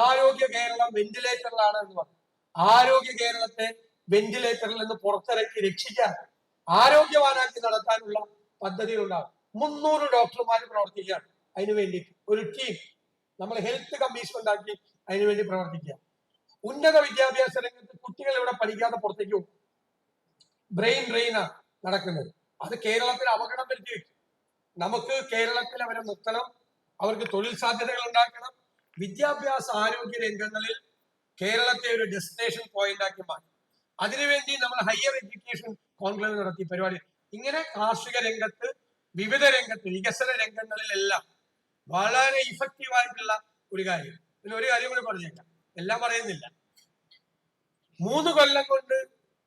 ആരോഗ്യ കേരളം വെന്റിലേറ്ററിലാണ് എന്ന് പറഞ്ഞു. ആരോഗ്യ കേരളത്തെ വെന്റിലേറ്ററിൽ നിന്ന് പുറത്തിറക്കി രക്ഷിക്കാൻ, ആരോഗ്യവാനാക്കി നടത്താനുള്ള പദ്ധതികളുണ്ടാകും. 300 ഡോക്ടർമാർ പ്രവർത്തിക്കുകയാണ് അതിനു വേണ്ടി. ഒരു ടീം നമ്മൾ ഹെൽത്ത് കമ്മീഷൻ ഉണ്ടാക്കി അതിനുവേണ്ടി പ്രവർത്തിക്കുക. ഉന്നത വിദ്യാഭ്യാസ രംഗത്ത് കുട്ടികൾ ഇവിടെ പഠിക്കാതെ പുറത്തേക്ക് പോകും. ബ്രെയിൻ ഡ്രെയിനാണ് നടക്കുന്നത്. അത് കേരളത്തിൽ അപകടം വരുത്തി വെക്കും. നമുക്ക് കേരളത്തിൽ അവരെ നിർത്തണം, അവർക്ക് തൊഴിൽ സാധ്യതകൾ ഉണ്ടാക്കണം. വിദ്യാഭ്യാസ ആരോഗ്യ രംഗങ്ങളിൽ കേരളത്തെ ഒരു ഡെസ്റ്റിനേഷൻ പോയിന്റ് ആക്കി മാറ്റി. അതിനുവേണ്ടി നമ്മൾ ഹയർ എഡ്യൂക്കേഷൻ കോൺക്ലേവ് നടത്തി പരിപാടി. ഇങ്ങനെ കാർഷിക രംഗത്ത്, വിവിധ രംഗത്ത്, വികസന രംഗങ്ങളിലെല്ലാം വളരെ ഇഫക്റ്റീവ് ആയിട്ടുള്ള ഒരു കാര്യം. പിന്നെ ഒരു കാര്യം കൂടി പറഞ്ഞേക്കാം, എല്ലാം പറയുന്നില്ല. 3 കൊല്ലം കൊണ്ട്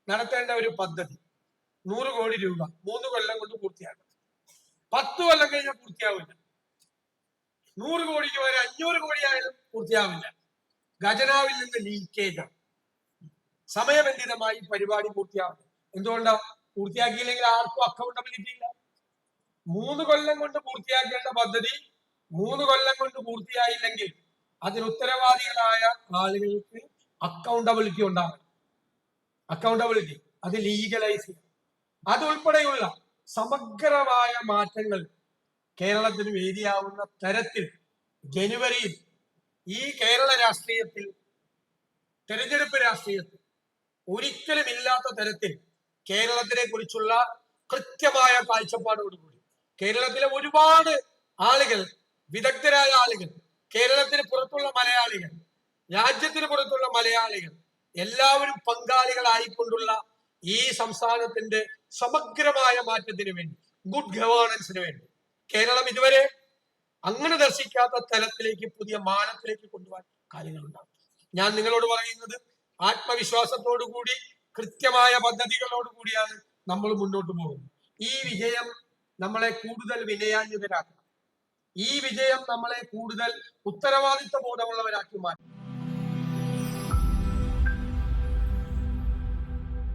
നടത്തേണ്ട ഒരു പദ്ധതി 100 കോടി രൂപ 3 കൊല്ലം കൊണ്ട് പൂർത്തിയാക്കും. 10 കൊല്ലം കഴിഞ്ഞാൽ പൂർത്തിയാവില്ല. 100 കോടിക്ക് വരെ 500 കോടി ആയാലും പൂർത്തിയാവില്ല. ഖജനാവിൽ നിന്ന് ലീക്കേജാണ്. സമയബന്ധിതമായി പരിപാടി പൂർത്തിയാവില്ല. എന്തുകൊണ്ടാ? പൂർത്തിയാക്കിയില്ലെങ്കിൽ ആർക്കും അക്കൗണ്ടബിലിറ്റി ഇല്ല. 3 കൊല്ലം കൊണ്ട് പൂർത്തിയാക്കേണ്ട പദ്ധതി 3 കൊല്ലം കൊണ്ട് പൂർത്തിയായില്ലെങ്കിൽ അതിന് ഉത്തരവാദികളായ ആളുകൾക്ക് അക്കൗണ്ടബിലിറ്റി ഉണ്ടാകും. അക്കൗണ്ടബിലിറ്റി അത് ലീഗലൈസ് ചെയ്യും. അതുൾപ്പെടെയുള്ള സമഗ്രമായ മാറ്റങ്ങൾ കേരളത്തിന് വേദിയാവുന്ന തരത്തിൽ ജനുവരിയിൽ ഈ കേരള രാഷ്ട്രീയത്തിൽ, തെരഞ്ഞെടുപ്പ് രാഷ്ട്രീയത്തിൽ ഒരിക്കലും ഇല്ലാത്ത തരത്തിൽ കേരളത്തിനെ കുറിച്ചുള്ള കൃത്യമായ കാഴ്ചപ്പാടോടുകൂടി കേരളത്തിലെ ഒരുപാട് ആളുകൾ, വിദഗ്ധരായ ആളുകൾ, കേരളത്തിന് പുറത്തുള്ള മലയാളികൾ, രാജ്യത്തിന് പുറത്തുള്ള മലയാളികൾ എല്ലാവരും പങ്കാളികളായിക്കൊണ്ടുള്ള ഈ സംസ്ഥാനത്തിന്റെ സമഗ്രമായ മാറ്റത്തിന് വേണ്ടി, ഗുഡ് ഗവേണൻസിന് വേണ്ടി കേരളം ഇതുവരെ അങ്ങനെ ദർശിക്കാത്ത തലത്തിലേക്ക്, പുതിയ മാനത്തിലേക്ക് കൊണ്ടുപോകാൻ കാര്യങ്ങളുണ്ടാകും. ഞാൻ നിങ്ങളോട് പറയുന്നത് ആത്മവിശ്വാസത്തോടുകൂടി, കൃത്യമായ പദ്ധതികളോടുകൂടിയാണ് നമ്മൾ മുന്നോട്ട് പോകുന്നത്. ഈ വിജയം നമ്മളെ കൂടുതൽ വിനയാന്വിതരാക്കണം. ഈ വിജയം നമ്മളെ കൂടുതൽ ഉത്തരവാദിത്വ ബോധമുള്ളവരാക്കി മാറ്റും.